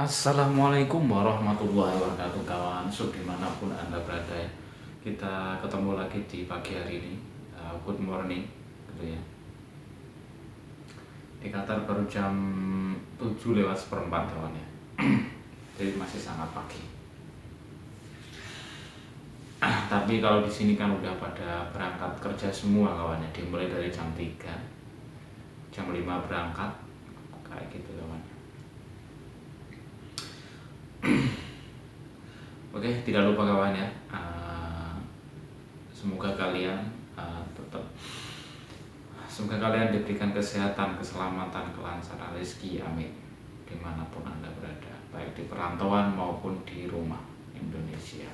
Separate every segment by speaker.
Speaker 1: Assalamualaikum warahmatullahi wabarakatuh kawan sub dimanapun anda berada ya. Kita ketemu lagi di pagi hari ini. Good morning gitu ya. Di Qatar baru jam 7 lewat seperempat kawan ya. Jadi masih sangat pagi. Tapi kalau di sini kan udah pada berangkat kerja semua kawan ya. Dimulai dari jam 3, jam 5 berangkat kayak gitu kawan. Oke, tidak lupa kawan ya, semoga kalian semoga kalian diberikan kesehatan, keselamatan, kelancaran rezeki, amin, dimanapun anda berada, baik di perantauan maupun di rumah Indonesia.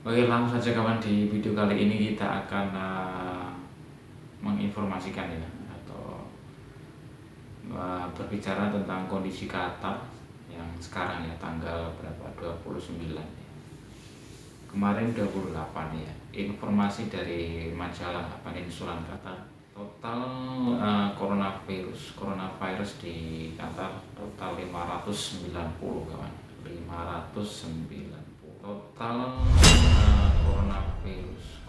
Speaker 1: Oke, langsung saja kawan, di video kali ini kita akan menginformasikan ya, atau berbicara tentang kondisi Qatar yang sekarang ya, tanggal berapa, 29 ya. Kemarin 28 ya. Informasi dari majalah Peninsulan Qatar, total coronavirus di Qatar total 590 kawan. 590 total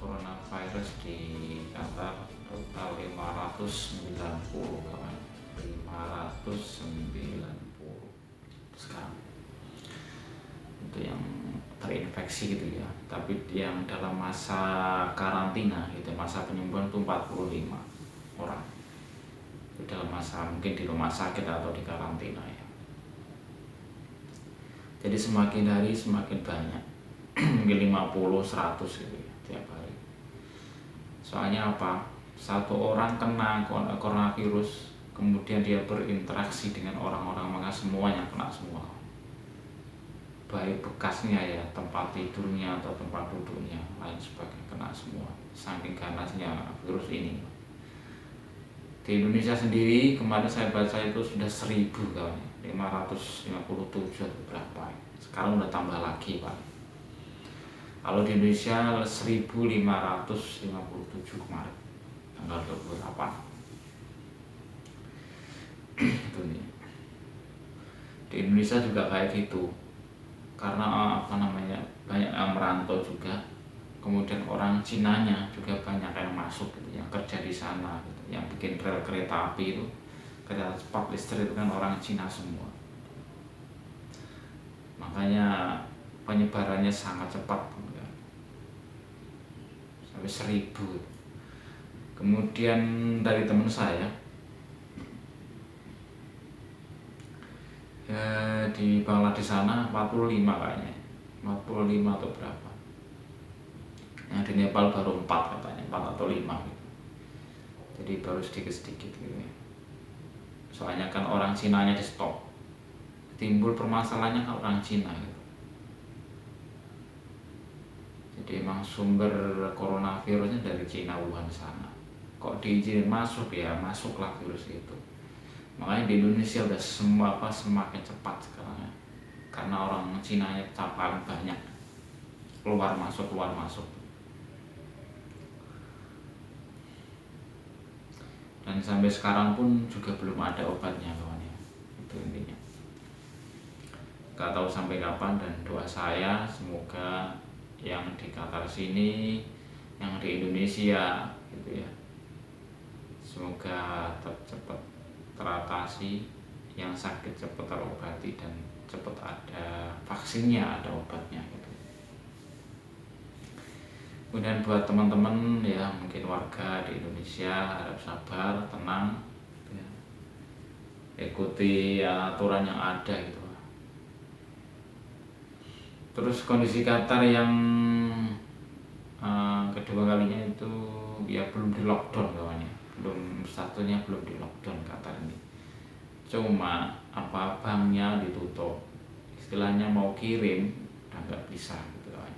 Speaker 1: coronavirus di Qatar total 590 kawan. 590 sekarang itu yang terinfeksi gitu ya, tapi yang dalam masa karantina gitu, masa penyembuhan itu 45 orang itu dalam masa mungkin di rumah sakit atau di karantina ya. Jadi semakin hari semakin banyak mungkin 50 100 gitu ya tiap hari. Soalnya apa, satu orang kena coronavirus kemudian dia berinteraksi dengan orang-orang, maka semuanya kena semua, baik bekasnya ya, tempat tidurnya atau tempat duduknya, lain sebagainya, kena semua, saking ganasnya virus ini. Di Indonesia sendiri kemarin saya baca itu sudah 1000 kawan, 557 atau berapa, sekarang udah tambah lagi Pak. Kalau di Indonesia 1557 kemarin tanggal 28 itu nih. Di Indonesia juga kayak gitu, karena banyak yang merantau juga, kemudian orang Cinanya juga banyak yang masuk gitu, yang kerja di sana gitu, yang bikin rel kereta api itu, kereta cepat listrik itu kan orang Cina semua, makanya penyebarannya sangat cepat gitu, sampai 1000. Kemudian dari teman saya ya, di Bangladesh sana 45 kayaknya, 45 atau berapa, yang di Nepal baru 4 katanya, 4 atau 5 gitu. Jadi baru sedikit-sedikit gitu ya. Soalnya kan orang Cinanya di stop, timbul permasalahannya kan orang Cina gitu. Jadi emang sumber coronavirusnya dari Cina, Wuhan sana. Kok diizinin masuk ya, masuklah virus itu. Makanya di Indonesia udah semakin cepat sekarang ya, karena orang Cinanya paling banyak, keluar masuk. Dan sampai sekarang pun juga belum ada obatnya kawan ya, itu intinya. Gak tahu sampai kapan, dan doa saya semoga yang di Qatar sini, yang di Indonesia gitu ya, semoga cepat teratasi, yang sakit cepat terobati, dan cepat ada vaksinnya, ada obatnya gitu. Kemudian buat teman-teman ya, mungkin warga di Indonesia, harap sabar, tenang gitu ya. Ikuti aturan yang ada gitu. Terus kondisi Qatar yang kedua kalinya itu ya belum di lockdown kawan ya, satunya belum di lockdown Qatar ini, cuma banknya ditutup, istilahnya mau kirim udah nggak bisa gitu kan.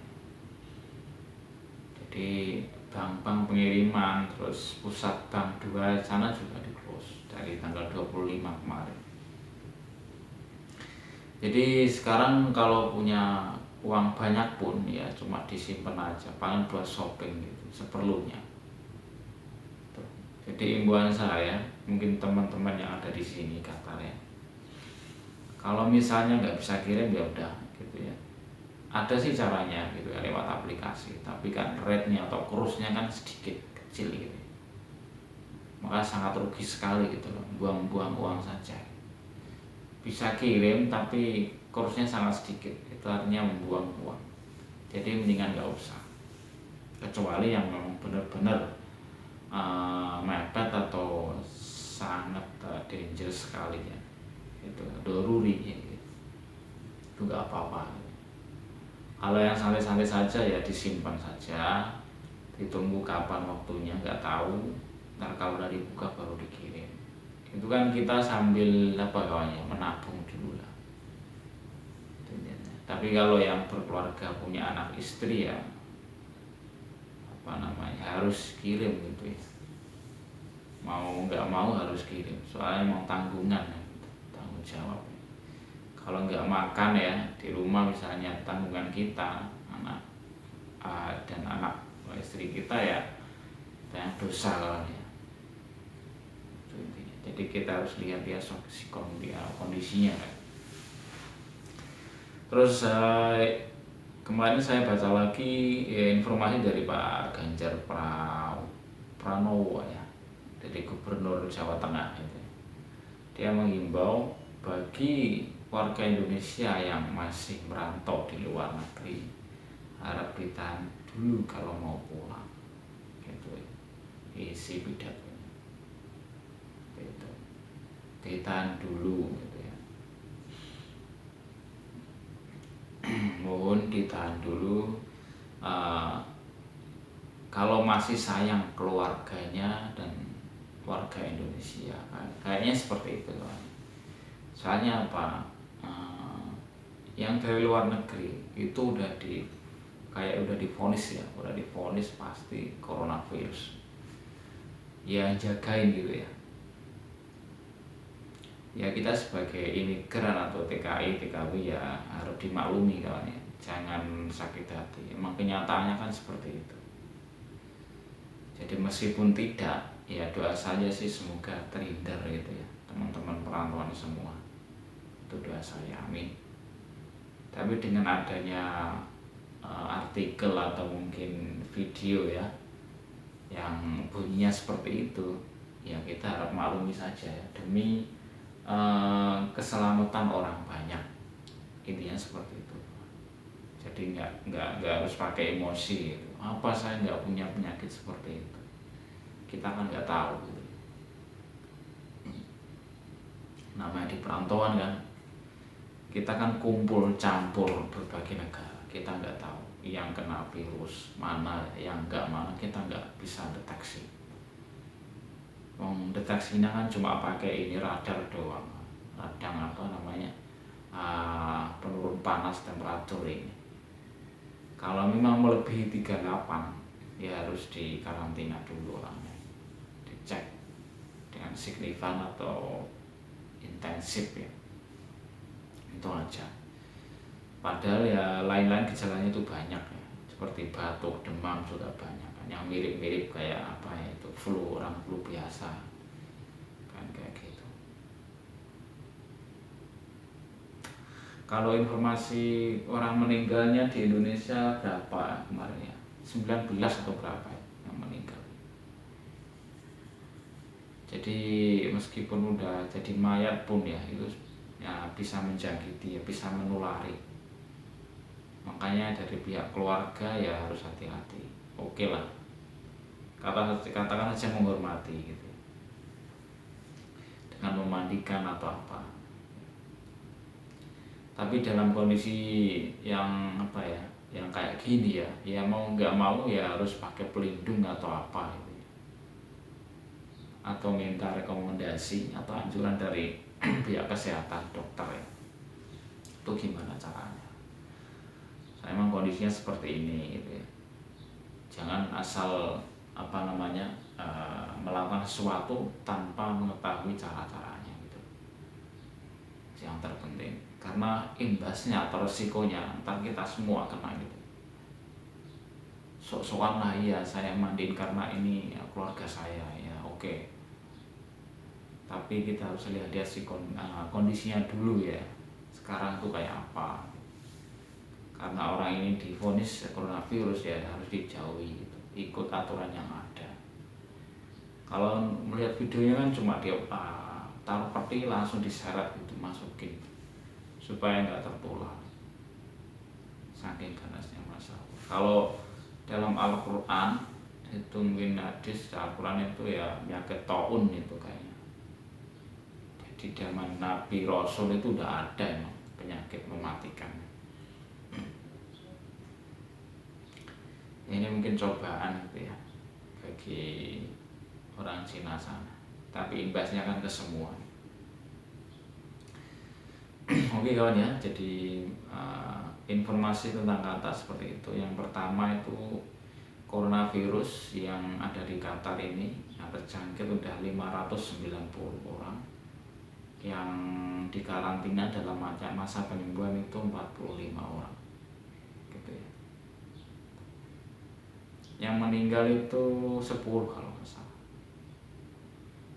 Speaker 1: Jadi bank-bank pengiriman, terus pusat bank 2 sana juga di close dari tanggal 25 kemarin. Jadi sekarang kalau punya uang banyak pun ya cuma disimpan aja, paling buat shopping gitu seperlunya. Jadi imbauan saya, mungkin teman-teman yang ada di sini Qatar ya, Kalau misalnya nggak bisa kirim ya udah gitu ya, ada sih caranya gitu ya lewat aplikasi, tapi kan rate-nya atau kursnya kan sedikit kecil gitu, maka sangat rugi sekali gitu loh, buang-buang uang saja. Bisa kirim tapi kursnya sangat sedikit, itu artinya membuang uang. Jadi mendingan nggak usah, kecuali yang memang benar-benar mepet atau sangat dangerous sekali ya, itu doruri ya, gitu. Itu nggak apa-apa. Kalau yang santai-santai saja ya disimpan saja, ditunggu kapan waktunya nggak tahu, ntar kalau udah dibuka baru dikirim. Itu kan kita sambil apa kawannya, menabung dulu lah. Tapi kalau yang berkeluarga punya anak istri ya apa namanya, harus kirim gitu ya, mau nggak mau harus kirim, soalnya emang tanggungan ya, tanggung jawab. Kalau nggak makan ya di rumah misalnya, tanggungan kita anak dan anak istri kita ya, yang dosa kalau ya. Jadi kita harus lihat dia kondisinya kan. Terus kemarin saya baca lagi ya, informasi dari Pak Ganjar Pranowo ya, dari Gubernur Jawa Tengah itu. Dia mengimbau bagi warga Indonesia yang masih merantau di luar negeri, harap ditahan dulu kalau mau pulang gitu, isi pidato gitu, ditahan dulu gitu ya. Mohon ditahan dulu, kalau masih sayang keluarganya dan warga Indonesia, kayaknya seperti itu kan. Soalnya apa, yang dari luar negeri itu udah divonis ya, udah divonis pasti coronavirus ya, jagain gitu ya. Ya kita sebagai imigran atau TKI, TKW ya harus dimaklumi kawan ya, jangan sakit hati, emang kenyataannya kan seperti itu. Jadi meskipun tidak, ya doa saja sih semoga terhindar gitu ya teman-teman perantauan semua, itu doa saya, amin. Tapi dengan adanya artikel atau mungkin video ya yang bunyinya seperti itu, ya kita harap maklumi saja ya, demi keselamatan orang banyak, intinya seperti itu. Jadi nggak harus pakai emosi gitu. Apa saya nggak punya penyakit seperti itu, kita kan nggak tahu gitu. Namanya di perantauan kan, kita kan kumpul campur berbagai negara, kita nggak tahu yang kena virus mana, yang nggak mana, kita nggak bisa deteksi. Deteksinya kan cuma pakai ini radar doang, radang apa namanya, penurun panas temperatur ini. Kalau memang melebihi 38 ya harus dikarantina dulu lah, dicek dengan signifikan atau intensif ya, itu aja. Padahal ya lain-lain gejalanya itu banyak ya, seperti batuk, demam juga banyak kan, yang mirip-mirip kayak apa ya, itu flu, orang flu biasa kan, kayak gitu. Kalau informasi orang meninggalnya di Indonesia berapa kemarin ya, 19 atau berapa ya yang meninggal. Jadi meskipun udah jadi mayat pun ya, itu ya bisa menjangkiti ya, bisa menulari. Makanya dari pihak keluarga ya harus hati-hati. Oke lah, katakan saja menghormati gitu, dengan memandikan atau apa. Tapi dalam kondisi yang apa ya, yang kayak gini ya, ya mau nggak mau ya harus pakai pelindung atau apa gitu, atau minta rekomendasi atau anjuran dari pihak kesehatan, dokter ya. Itu gimana caranya? Emang kondisinya seperti ini gitu ya. Jangan asal apa namanya, melakukan sesuatu tanpa mengetahui cara-caranya gitu. Yang terpenting, karena imbasnya atau resikonya ntar kita semua kena gitu. Sok-sokan lah, iya saya mandiin karena ini ya, keluarga saya ya, oke. Tapi kita harus lihat dia kondisinya dulu ya, sekarang tuh kayak apa. Karena orang ini divonis coronavirus ya harus dijauhi gitu, ikut aturan yang ada. Kalau melihat videonya kan cuma dia taruh peti langsung diseret gitu, masukin supaya nggak tertular, saking ganasnya masalah. Kalau dalam Al-Quran itu mungkin hadis Al-Quran itu ya penyakit taun itu kayaknya. Jadi zaman Nabi Rasul itu udah ada emang penyakit mematikan. Ini mungkin cobaan gitu ya bagi orang Cina sana, tapi imbasnya kan ke semua. Oke kawan ya, jadi informasi tentang Qatar seperti itu. Yang pertama itu coronavirus yang ada di Qatar ini yang terjangkit udah 590 orang, yang dikarantina dalam masa penyembuhan itu 45 orang gitu ya. Yang meninggal itu 10 kalau nggak salah,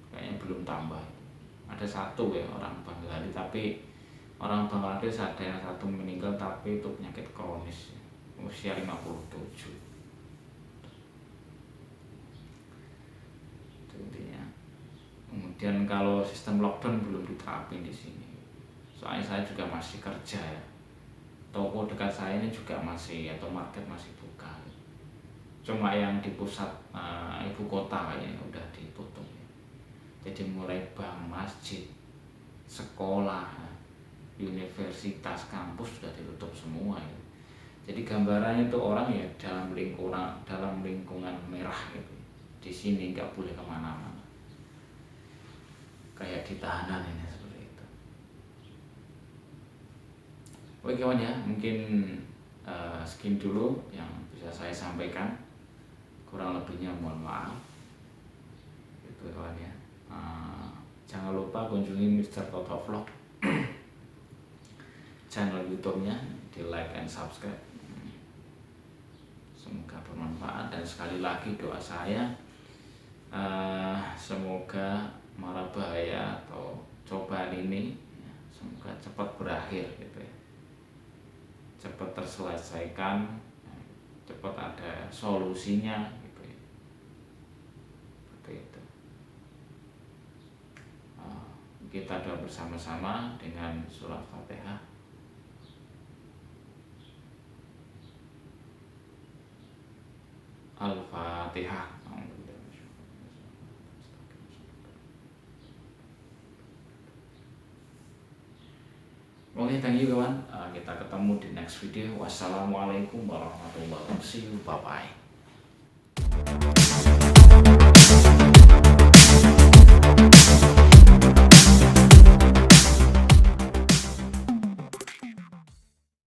Speaker 1: kayaknya belum tambah. Ada satu ya orang Bangladesh, tapi orang Bangladesh ada yang satu meninggal tapi itu penyakit kronis ya, usia 57. Itu intinya. Kemudian kalau sistem lockdown belum diterapin di sini, soalnya saya juga masih kerja ya, toko dekat saya ini juga masih, atau market masih buka. Cuma yang di pusat ibu kota kayaknya udah ditutup ya. Jadi mulai bank, masjid, sekolah, universitas, kampus sudah ditutup semua ya. Jadi gambarannya itu orang ya dalam lingkungan merah gitu. Di sini nggak boleh kemana-mana. Kayak di tahanan ini seperti itu. Oke kawan ya, mungkin sekian dulu yang bisa saya sampaikan. Kurang lebihnya mohon maaf. Itu kawan ya. Jangan lupa kunjungi Mr. Toto Vlog channel YouTube-nya, di like and subscribe. Semoga bermanfaat, dan sekali lagi doa saya semoga mara bahaya atau cobaan ini ya, semoga cepat berakhir gitu ya, cepat terselesaikan, cepat ada solusinya gitu ya. Seperti itu. Kita doa bersama-sama dengan surah Fatihah. Al-Fatihah. Oke, thank you kawan. Kita ketemu di next video. Wassalamualaikum warahmatullahi wabarakatuh. See you, bye bye.